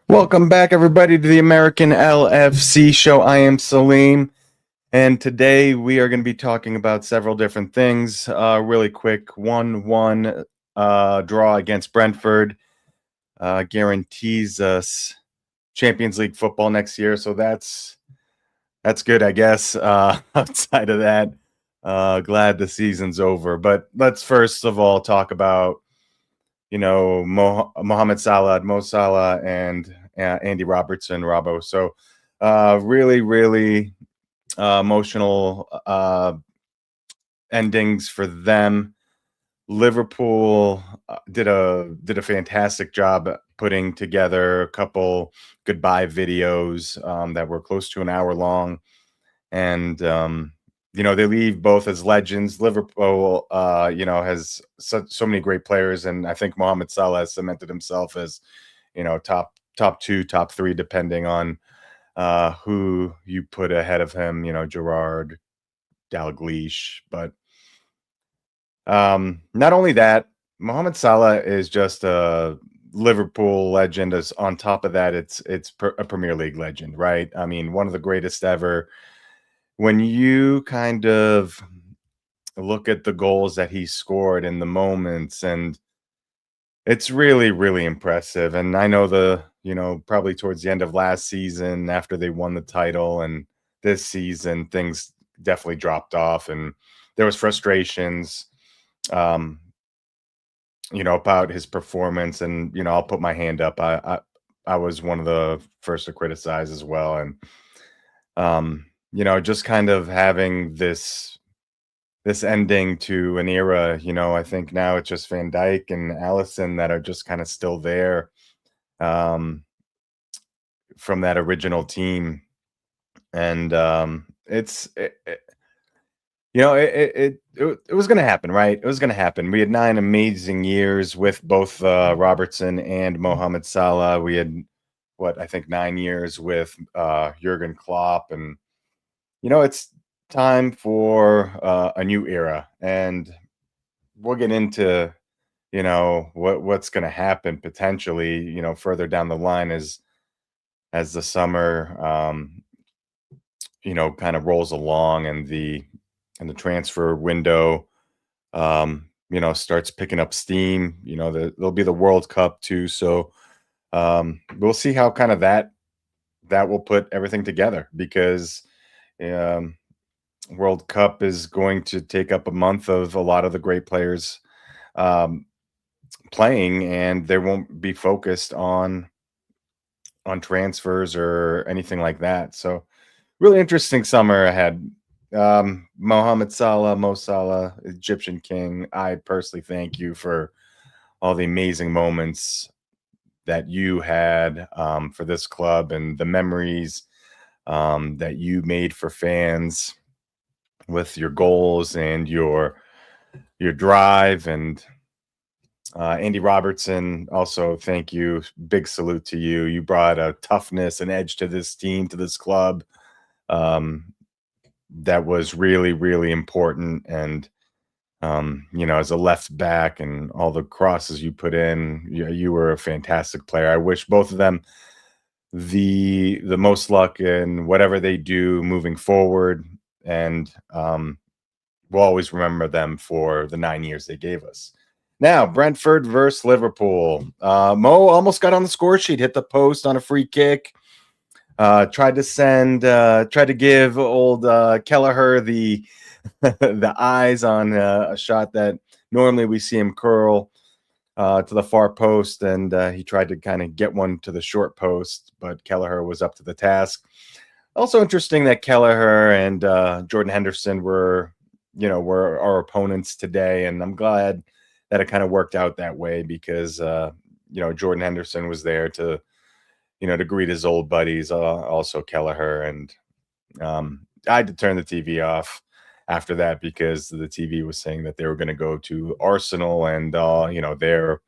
Welcome back, everybody, to the American LFC show. I am Salim, and today we are going to be talking about several different things. Really quick, 1-1 draw against Brentford guarantees us Champions League football next year, so that's good, I guess. Outside of that, glad the season's over. But let's first of all talk about Mohamed Salah, Mo Salah, and Andy Robertson, Robbo. So really emotional endings for them. Liverpool did a fantastic job putting together a couple goodbye videos that were close to an hour long, and they leave both as legends. Liverpool, has so many great players, and I think Mohamed Salah has cemented himself as, top two, top three, depending on who you put ahead of him. Gerrard, Dalglish, but not only that, Mohamed Salah is just a Liverpool legend. As on top of that, it's a Premier League legend, right? I mean, one of the greatest ever. When you kind of look at the goals that he scored in the moments, and it's really impressive. And I know probably towards the end of last season, after they won the title, and this season, things definitely dropped off, and there was frustrations, about his performance. And, I'll put my hand up. I was one of the first to criticize as well. And, just kind of having this ending to an era. I think now it's just Van Dijk and Allison that are just kind of still there from that original team. And it was going to happen, right? It was going to happen. We had 9 amazing years with both Robertson and Mohamed Salah. We had, I think 9 years with Jurgen Klopp. And it's time for a new era, and we'll get into what's going to happen potentially further down the line as the summer kind of rolls along, and the transfer window starts picking up steam. There'll be the World Cup too, so we'll see how kind of that will put everything together, because World Cup is going to take up a month of a lot of the great players playing, and they won't be focused on transfers or anything like that. So really interesting summer ahead. Mohamed Salah, Mo Salah, Egyptian king, I personally thank you for all the amazing moments that you had for this club, and the memories that you made for fans with your goals and your drive. And Andy Robertson, also thank you. Big salute to you. You brought a toughness and edge to this team, to this club, that was really important. And as a left back, and all the crosses you put in, you were a fantastic player. I wish both of them the most luck in whatever they do moving forward, and we'll always remember them for the 9 years they gave us. Now, Brentford versus Liverpool. Mo almost got on the score sheet, hit the post on a free kick. Tried to give old Kelleher the the eyes on a shot that normally we see him curl to the far post, and he tried to kind of get one to the short post, but Kelleher was up to the task. Also interesting that Kelleher and Jordan Henderson were our opponents today, and I'm glad that it kind of worked out that way, because Jordan Henderson was there to greet his old buddies, also Kelleher. And I had to turn the TV off after that, because the TV was saying that they were going to go to Arsenal and their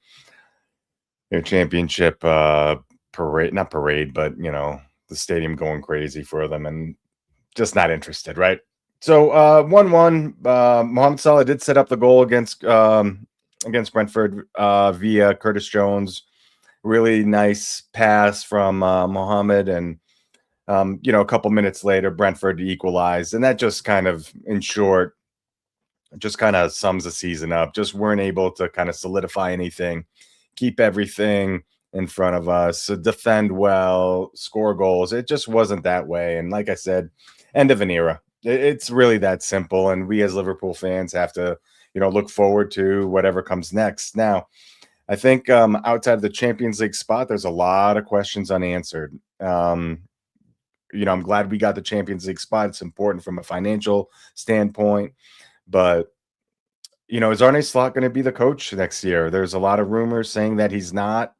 championship parade, not parade, but the stadium going crazy for them, and just not interested, right? So 1-1. Mohamed Salah did set up the goal against Brentford via Curtis Jones. really nice pass from Mohammed, and a couple minutes later, Brentford equalized, and that just kind of, in short, just kind of sums the season up. Just weren't able to kind of solidify anything, keep everything in front of us, defend well, score goals. It just wasn't that way. And like I said, end of an era. It's really that simple. And we as Liverpool fans have to, look forward to whatever comes next. Now, I think outside of the Champions League spot, there's a lot of questions unanswered. I'm glad we got the Champions League spot. It's important from a financial standpoint. But is Arne Slot going to be the coach next year? There's a lot of rumors saying that he's not.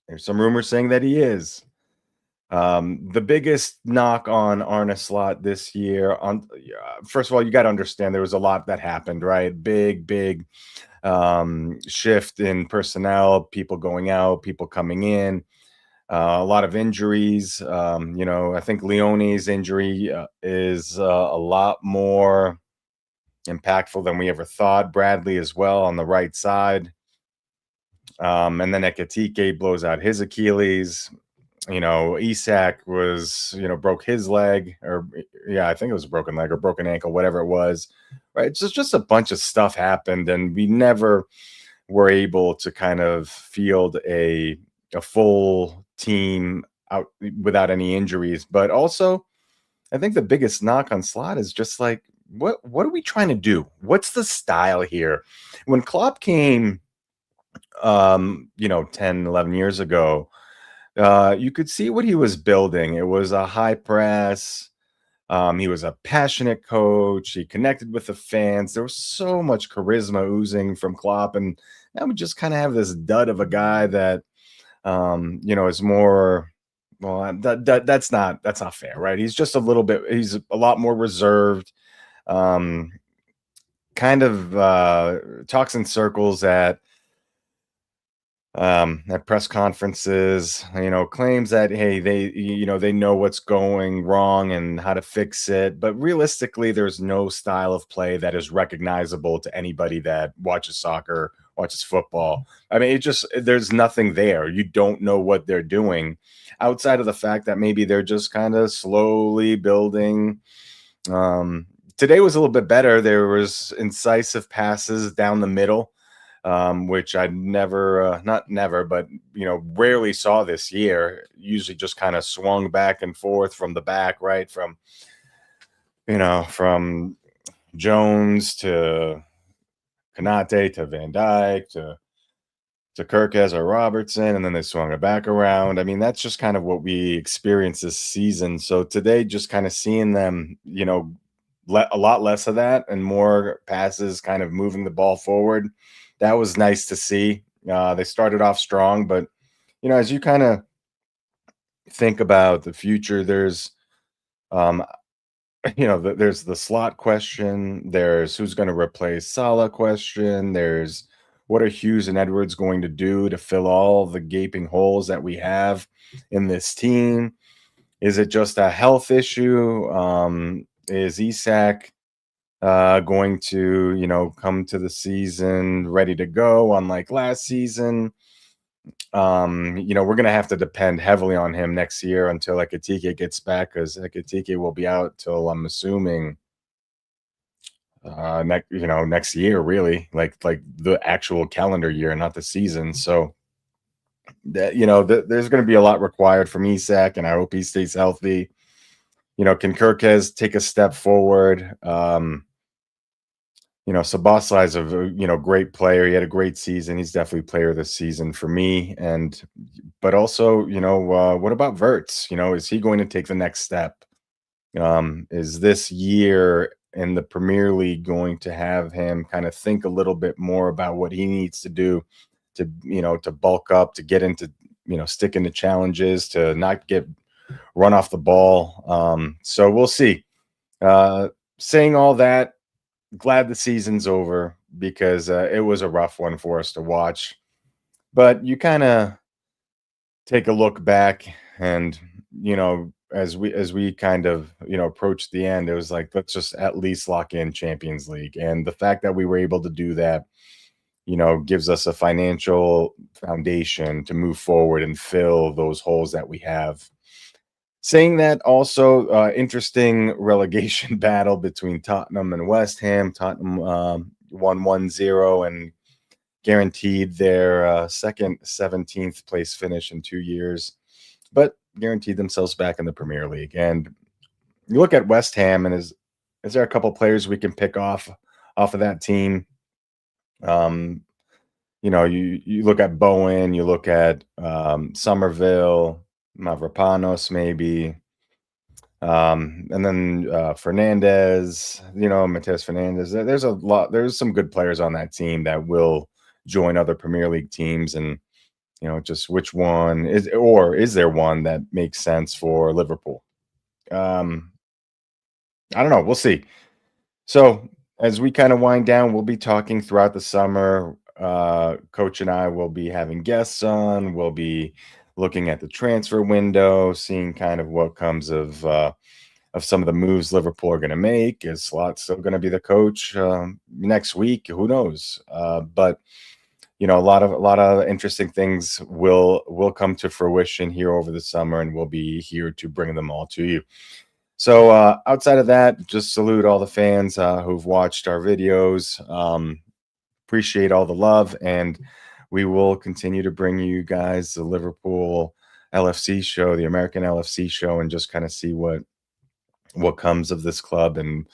There's some rumors saying that he is. The biggest knock on Arne Slot this year, first of all, you got to understand there was a lot that happened, right? Big shift in personnel, people going out, people coming in, a lot of injuries. I think Leone's injury is a lot more impactful than we ever thought. Bradley as well on the right side. And then Ekitike blows out his Achilles. Isak was, broke his leg, or yeah, I think it was a broken leg or broken ankle, whatever it was. Right. It's just a bunch of stuff happened, and we never were able to kind of field a full team out without any injuries. But also, I think the biggest knock on Slot is just like, what are we trying to do? What's the style here? When Klopp came 10, 11 years ago, you could see what he was building. It was a high press. He was a passionate coach. He connected with the fans. There was so much charisma oozing from Klopp, and now we just kind of have this dud of a guy that is more. Well, that's not fair, right? He's just he's a lot more reserved. Kind of talks in circles at press conferences, claims that, hey, they know what's going wrong and how to fix it. But realistically, there's no style of play that is recognizable to anybody that watches soccer, watches football. I mean, there's nothing there. You don't know what they're doing outside of the fact that maybe they're just kind of slowly building. Today was a little bit better. There was incisive passes down the middle, which I never, not never, but, rarely saw this year. Usually just kind of swung back and forth from the back, right? From Jones to Konate to Van Dijk to Kirkes or Robertson, and then they swung it back around. I mean, that's just kind of what we experienced this season. So today, just kind of seeing them, a lot less of that and more passes, kind of moving the ball forward. That was nice to see. They started off strong, but as you kind of think about the future, there's there's the Slot question. There's who's going to replace Salah question. There's what are Hughes and Edwards going to do to fill all the gaping holes that we have in this team? Is it just a health issue? Is Isak going to, come to the season ready to go, unlike last season? We're going to have to depend heavily on him next year until Ekitike gets back, because Ekitike will be out till, I'm assuming, next year, really, like the actual calendar year, not the season. So that, there's going to be a lot required from Isak, and I hope he stays healthy. Can Kirkes take a step forward? Sabasai is a great player. He had a great season. He's definitely player of the season for me. But also, what about Verts? Is he going to take the next step? Is this year in the Premier League going to have him kind of think a little bit more about what he needs to do to bulk up, to get into, stick into challenges, to not get run off the ball? So we'll see. Saying all that, glad the season's over, because it was a rough one for us to watch. But you kind of take a look back, and as we kind of approach the end, it was like, let's just at least lock in Champions League. And the fact that we were able to do that gives us a financial foundation to move forward and fill those holes that we have. Saying that, also interesting relegation battle between Tottenham and West Ham. Tottenham won 1-0 and guaranteed their second 17th place finish in 2 years, but guaranteed themselves back in the Premier League. And you look at West Ham, and is there a couple players we can pick off of that team? You look at Bowen, you look at Somerville, Mavropanos, maybe. And then Fernandez, Mateus Fernandez. There's some good players on that team that will join other Premier League teams. And, just which one is there one that makes sense for Liverpool? I don't know. We'll see. So as we kind of wind down, we'll be talking throughout the summer. Coach and I will be having guests on. We'll be looking at the transfer window, seeing kind of what comes of some of the moves Liverpool are going to make. Is Slot still going to be the coach next week? Who knows? But a lot of interesting things will come to fruition here over the summer, and we'll be here to bring them all to you. So outside of that, just salute all the fans who've watched our videos. Appreciate all the love, and we will continue to bring you guys the Liverpool LFC show, the American LFC show, and just kind of see what comes of this club and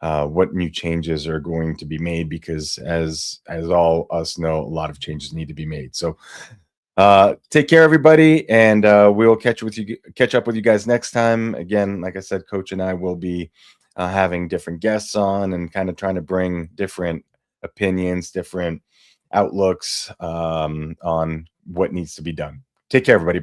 what new changes are going to be made, because as all us know, a lot of changes need to be made. So take care, everybody, and we'll catch up with you guys next time. Again, like I said, Coach and I will be having different guests on and kind of trying to bring different opinions, different outlooks on what needs to be done. Take care, everybody.